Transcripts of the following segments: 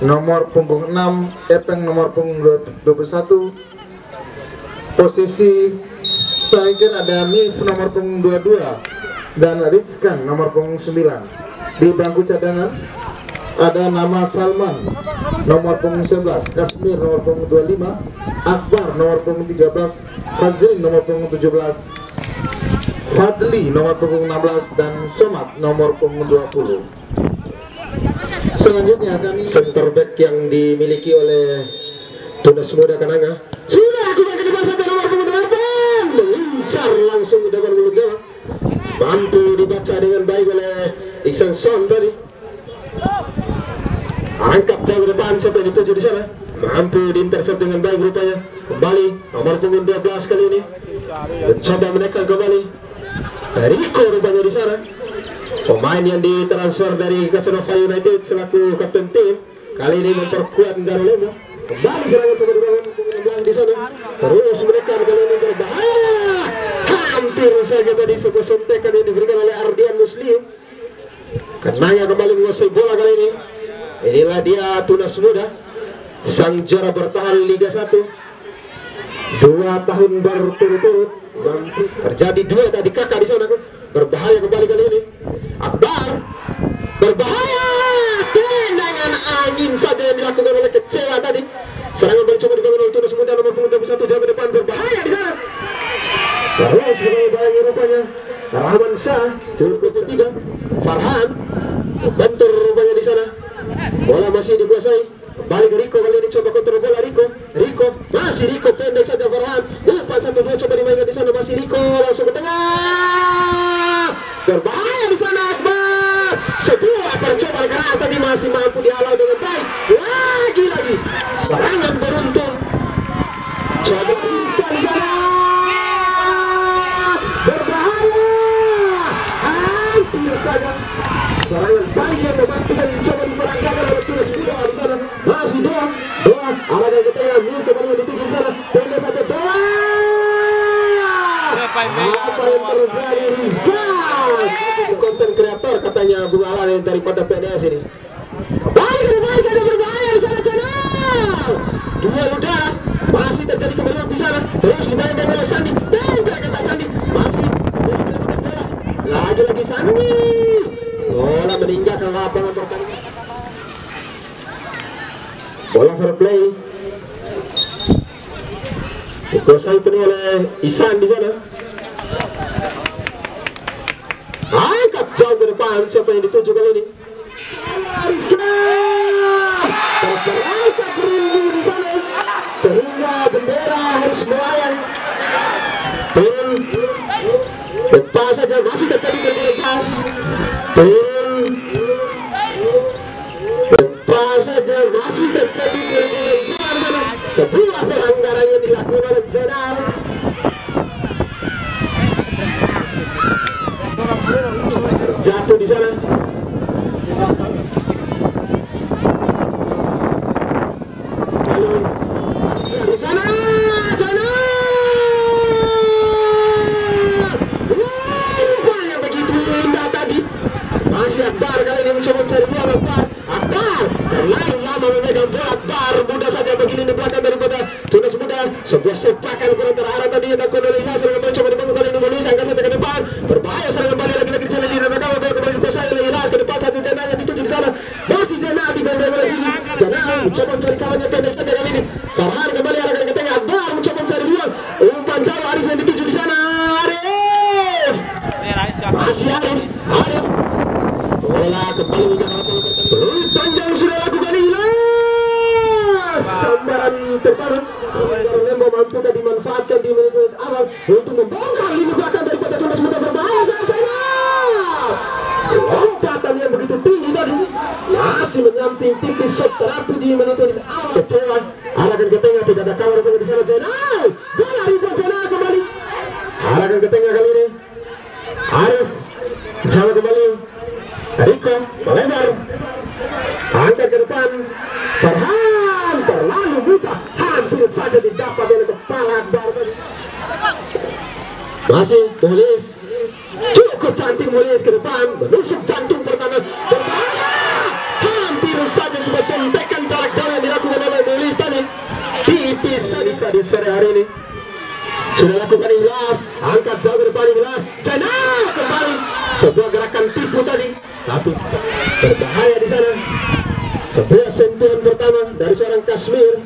nomor punggung 6, Epeng nomor punggung 21. Posisi striker ada Mif nomor punggung 22 dan Rizkan nomor punggung 9. Di bangku cadangan ada nama Salman nomor punggung 11, Kasmir nomor punggung 25, Akbar nomor punggung 13, Fazlin nomor punggung 17, Fadli nomor punggung 16, dan Somad nomor punggung 20. Selanjutnya kami center back yang dimiliki oleh Tunas Muda Kananga. Sudah aku akan dibacakan nomor punggung 8, mengincar langsung ke depan mulut gawang. Mampu dibaca dengan baik oleh Iksan Son tadi. Angkat jauh ke depan, siapa yang dituju di sana? Mampu diintercept dengan baik rupanya. Kembali nomor punggung 12 kali ini. Mencoba menekan kembali. Rico rupanya di sana. Pemain yang ditransfer dari Casanova United selaku kapten tim. Kali ini memperkuat Garolemo. Kembali serangan coba dibangun punggung 16 di sana. Terus menekan kali ini berbahaya. Hampir saja tadi sebuah sontekan yang diberikan oleh Ardian Muslim. Kenanya kembali menguasai bola kali ini. Inilah dia Tunas Muda, sang juara bertahan Liga 1 2 tahun berturut-turut. Terjadi dua tadi kakak di sana, berbahaya kembali kali ini. Akbar berbahaya, tendangan angin saja yang dilakukan oleh Kecewa tadi. Serangan mencoba dibangun oleh Tunas Muda nomor punggung 21 jauh ke depan, berbahaya di sana. Terus berbahaya rupanya Rahman Syah, cukup ketiga. Farhan bentur rupanya di sana. Bola masih dikuasai. Kembali ke Rico, kali ini coba kontrol bola Rico. Masih Rico, pendek saja Farhan. 4-1-2 coba dimainkan di sana, masih Rico langsung ke tengah. Berbahaya di sana Akbar. Sebuah percobaan keras tadi masih mampu dihalau dengan baik. Lagi serangan beruntun. Coba sekali sana. Berbahaya. Hampir saja. Serangan baik yang mematikan coba diperagakan oleh Tunas Muda di sana. Masih doa arahkan ke tengah, Mir kembali yang dituju di sana. Pendek saja doa. Apa yang terjadi Rizkan? Konten kreator katanya Bung Alan yang daripada PNS ini. Baik saja berbahaya di sana channel. Dua udara masih terjadi kembali di sana. Terus dimainkan oleh Sandi. Tembak kata Sandi. Masih terjadi bola. Lagi Sandi. Bola meninggalkan lapangan pertandingan. Bola fair play. Dikuasai penuh oleh Isan di sana. Angkat jauh ke depan, siapa yang dituju kali ini? Rizka terperangkap rindu di sana, sehingga bendera harus melayang. Turun lepas saja, masih terjadi berlepas. Turun lepas saja, masih terjadi berlepas sana. Sebuah pelanggaran yang dilakukan oleh Zainal. Jatuh di sana. Lalu di sana Zainal. Yang begitu indah tadi. Masih Akbar kali ini mencoba mencari bola. Akbar terlalu lama memegang bola. Akbar mudah saja begini di belakang daripada Tunas Muda. Sebuah sepakan kurang terarah tadi yang dilakukan oleh Ilyas. Serangan mencoba dibangun kali ini Manusia angkat saja ke depan. Berbahaya serangan balik lagi di sana di Renaka. Bola kembali dikuasai oleh Ilyas ke depan, satu Jana yang dituju di sana. Masih Jana dibangun oleh Billy. Jana mencoba mencari kawannya, pendek saja kali ini. Farhan kembali arahkan ke tengah. Akbar mencoba mencari ruang. Umpan jauh, Arif yang dituju di sana. Arif masih Arif. Bola kembali menjadi panjang sudah lakukan Ilyas. Sambaran pertahanan Lembo mampu tadi dimanfaatkan di menit awal untuk membongkar lini belakang daripada Tunas Muda. Berbahaya saja. Lompatan yang begitu tinggi tadi masih menyamping tipis terapi di menit awal. Kecewa arahkan ke tengah, tidak ada kawan di sana. Jenal bola ribuan Jenal kembali arahkan ke tengah kali ini. Arif jauh kembali. Rico melebar, angkat ke depan. Farhan terlalu mudah, hampir saja didapat oleh kepala Akbar tadi. Masih Mulis, cukup cantik Mulis ke depan, menusuk jantung pertahanan. Berbahaya, hampir saja sebuah sontekan jarak jauh yang dilakukan oleh Mulis tadi. Tipis bisa di sore hari ini. Sudah lakukan Ikhlas, angkat jauh ke depan Ikhlas, Janal kembali. Sebuah gerakan tipu tadi, tapi berbahaya di sana. Sebuah sentuhan pertama dari seorang Kashmir.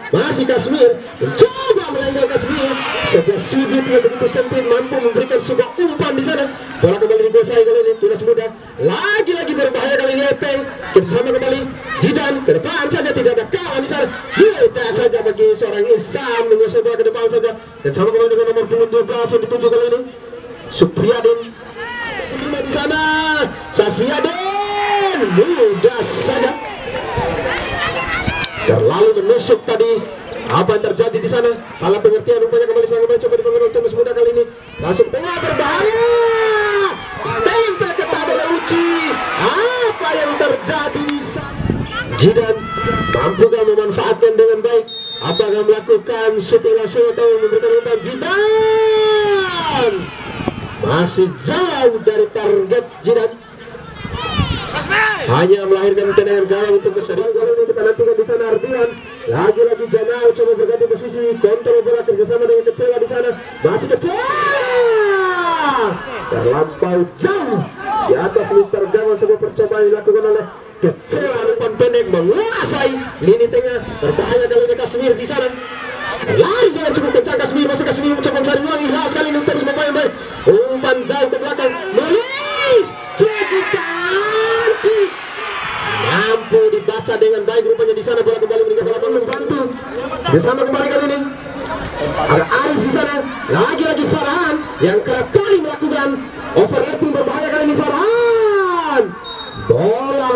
Masih Kashmir mencoba melenggang Kashmir. Sebuah sudut yang begitu sempit mampu memberikan sebuah umpan di sana. Bola kembali dikuasai kali ini Tunas Muda. Lagi-lagi berbahaya kali ini Epeng. Kerjasama kembali Jidan ke depan saja, tidak ada kawan di sana. Mudah saja bagi seorang Isam menguasai bola ke depan saja. Dan sama kembali dengan nomor punggung 12 yang dituju kali ini Supriyadin. Di sana Safiyadin mudah saja. Terlalu menusuk tadi. Apa yang terjadi di sana? Salah pengertian rupanya kembali sang coba dibangun Tunas Muda kali ini. Langsung tengah berbahaya. Tempel ketat oleh Uci. Apa yang terjadi di sana? Jidan mampukah memanfaatkan dengan baik? Apakah melakukan shooting langsung atau memberikan umpan? Jidan masih jauh dari target Jidan. Hanya melahirkan tendangan gawang untuk keseriusan. Ini kita nantikan di sana Ardian. Lagi-lagi Janal coba berganti posisi, kontrol bola kerjasama dengan Kecewa di sana. Masih Kecewa. Terlampau jauh di atas Mister Gawang. Sebuah percobaan dilakukan oleh Kecewa. Umpan pendek menguasai lini tengah. Berbahaya kali ini Kashmir di sana. Lari dengan cukup kencang Kashmir. Masih Kashmir mencoba mencari ruang. Ikhlas kali ini terus membayang baik. Umpan jauh ke belakang. Mulis cukup cantik. Mampu dibaca dengan baik rupanya di sana. Bola kembali meningkat lapangan membantu. Bersama kembali kali ini ada Arif di sana. Lagi-lagi Farhan yang kerap kali melakukan overlapping berbahaya kali ini Farhan. Bola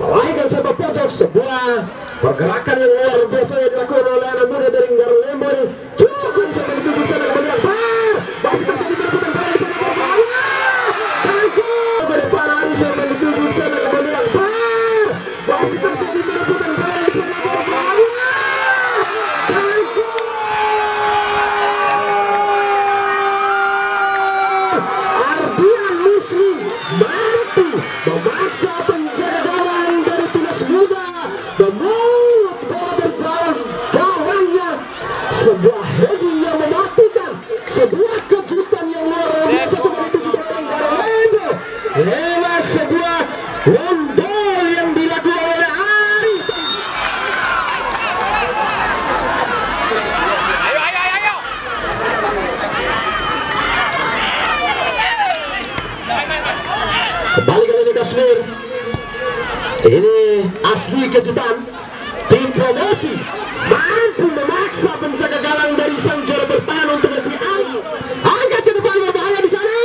melahirkan sepak pojok. Sebuah pergerakan yang luar biasa yang dilakukan oleh anak muda dari Ngaro Lembo ini. Cukup sampai dituju sana kembali Akbar. Masih terjadi perebutan bola di sana berbahaya. Tangguh ke depan Arif sampai dituju sana kembali Akbar. Masih terjadi perebutan bola di sana berbahaya. Ardian Muslim mampu memaksa penjaga gawang dari Tunas Muda memuat bola dari gawangnya. Sebuah heading yang mematikan, sebuah kejutan yang luar biasa coba dituju oleh Ngaro Lembo lewat sebuah londol yang dilakukan oleh Ari. Ayo. Kembali kali ini Kashmir. Ini asli kejutan. Tim promosi mampu memaksa penjaga gawang dari sang juara bertahan untuk lebih alih. Angkat ke depan berbahaya di sana.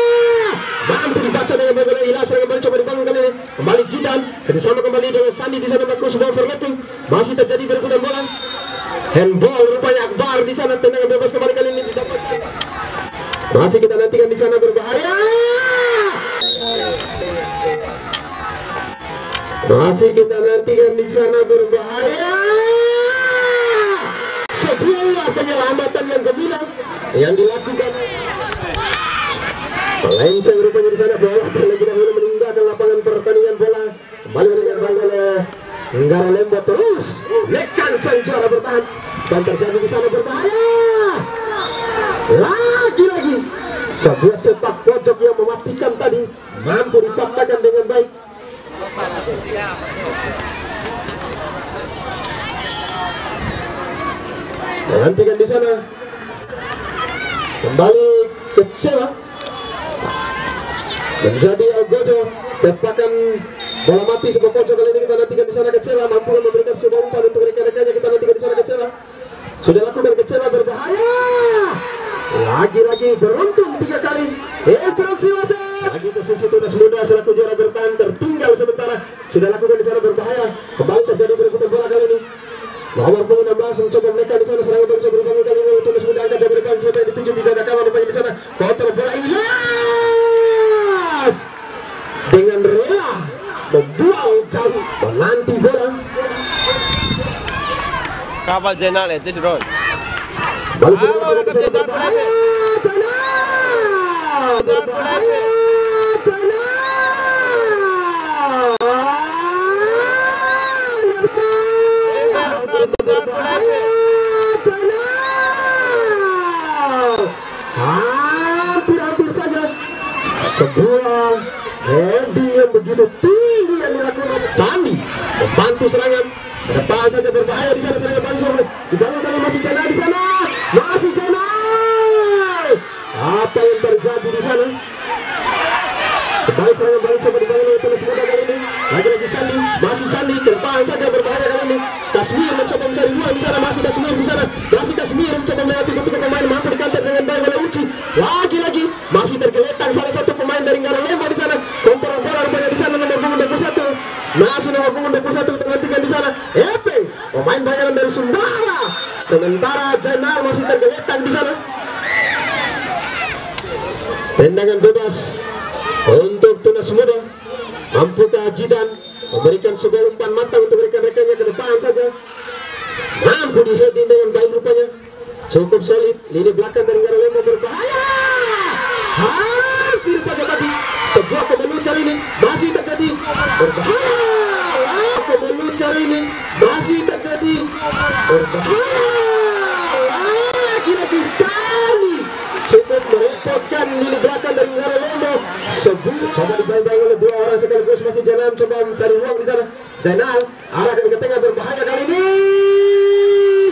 Mampu dibaca dengan baik oleh Ikhlas. Kembali coba dibangun kali ini. Kembali Jidan. Kerjasama kembali dengan Sandi di sana melakukan sebuah overlapping. Masih terjadi perebutan bola. Handball rupanya Akbar di sana. Tendangan bebas kembali kali ini didapatkan. Masih kita nantikan di sana berbahaya. Masih kita nantikan di sana berbahaya. Sebuah penyelamatan yang gemilang yang dilakukan. Melenceng rupanya di sana bola terlebih dahulu meninggalkan lapangan pertandingan bola. Kembali meninggalkan oleh Ngaro Lembo terus nekan sang juara bertahan dan terjadi di sana berbahaya. Lagi-lagi sebuah sepak pojok yang mematikan tadi mampu dipatahkan dengan baik. Nantikan di sana kembali Kecewa menjadi Algojo. Sepakan bola mati sebuah pojok kali ini kita nantikan di sana. Kecewa mampu memberikan sebuah umpan untuk rekan-rekannya. Kita nantikan di sana Kecewa sudah lakukan. Kecewa berbahaya. Lagi-lagi beruntun 3 kali. Instruksi wasit. Lagi posisi Tunas Muda selaku juara bertahan tertinggal sementara. Sudah lakukan di sana berbahaya. Kembali terjadi perebutan bola kali ini. Nomor punggung 16 mencoba mereka di sana. Serangan baru berbangun kali ini. Tunas Muda angkat jaga depan. Siapa yang dituju tidak ada kawan rupanya di sana. Kontrol bola Ilyas dengan rela membuang jauh menanti bola. Kapal Jenal itu Ron. Lalu sudah lakukan di sana berbahaya. Berbahaya. berbahaya. Jainal hampir saja sebuah heading yang begitu tinggi yang dilakukan Sandi membantu serangan ke depan saja, berbahaya di sana. Serangan balik dibangun kali, masih Jainal di sana, masih Jainal. Apa yang terjadi di sana? Kembali serangan balik coba dibangun oleh Tulus Muda kali ini. Lagi-lagi Sandi, masih Sandi ke depan saja, berbahaya kali ini. Kasmir mencoba mencari ruang di sana, masih Kasmir di sana, masih Kasmir mencoba melewati tiga pemain, mampu dikantar dengan baik oleh Uci. Lagi-lagi masih tergeletak salah satu pemain dari Ngaralemba di sana. Kontrol bola rupanya di sana, nomor punggung 21. Masih nomor punggung 21 tergantikan di sana. Epe, pemain bayaran dari Sumbawa. Sementara Jainal masih tergeletak di sana. Tendangan bebas untuk Tunas Muda. Mampukah Jidan memberikan sebuah umpan matang untuk rekan-rekannya ke depan saja? Mampu di-heading dengan baik rupanya. Cukup solid. Lini belakang dari Ngaralemba berbahaya. Hampir saja tadi sebuah kemelut kali ini masih terjadi. Berbahaya. Kemelut kali ini masih terjadi. Berbahaya. Lagi-lagi Sani cukup merepotkan lini belakang dari Ngaralemba. Sebuah coba dibayang-bayang oleh dua orang sekaligus, masih Jainal coba mencari ruang di sana. Jainal arahkan ke tengah, berbahaya kali ini.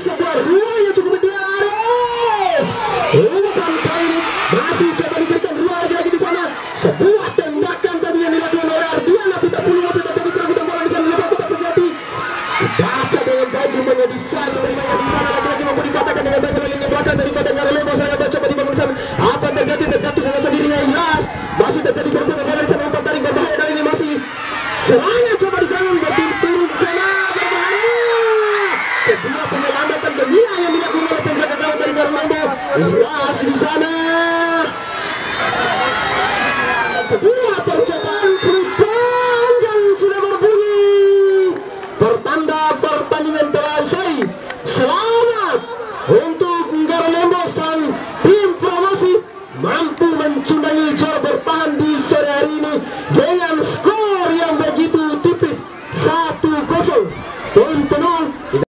Sebuah ruang yang cukup ideal. Umpan kali ini masih coba diberikan ruang lagi di sana. Sebuah tembakan tadi yang dilakukan oleh Ardiana Pita Pulu, masih terjadi perebutan bola di sana. Lepas Kota Permati dibaca dengan baik rupanya di sana. Bermain di sana lagi-lagi mampu dipatahkan dengan baik oleh lini belakang daripada Ngaralemba. Saya coba dibangun di sana. Apa yang terjadi? Terjatuh dengan sendirinya Ilas. Masih terjadi perebutan bola di sana. Umpan tarik berbahaya kali ini masih. Serangan coba dibangun, turun di sana, berbahaya. Sebuah penyelamatan gembira yang dilakukan oleh penjaga gawang dari Ngaralemba. Ilas di sana. Sebuah percobaan free panjang sudah berbunyi. Pertanda pertandingan telah usai. Selamat untuk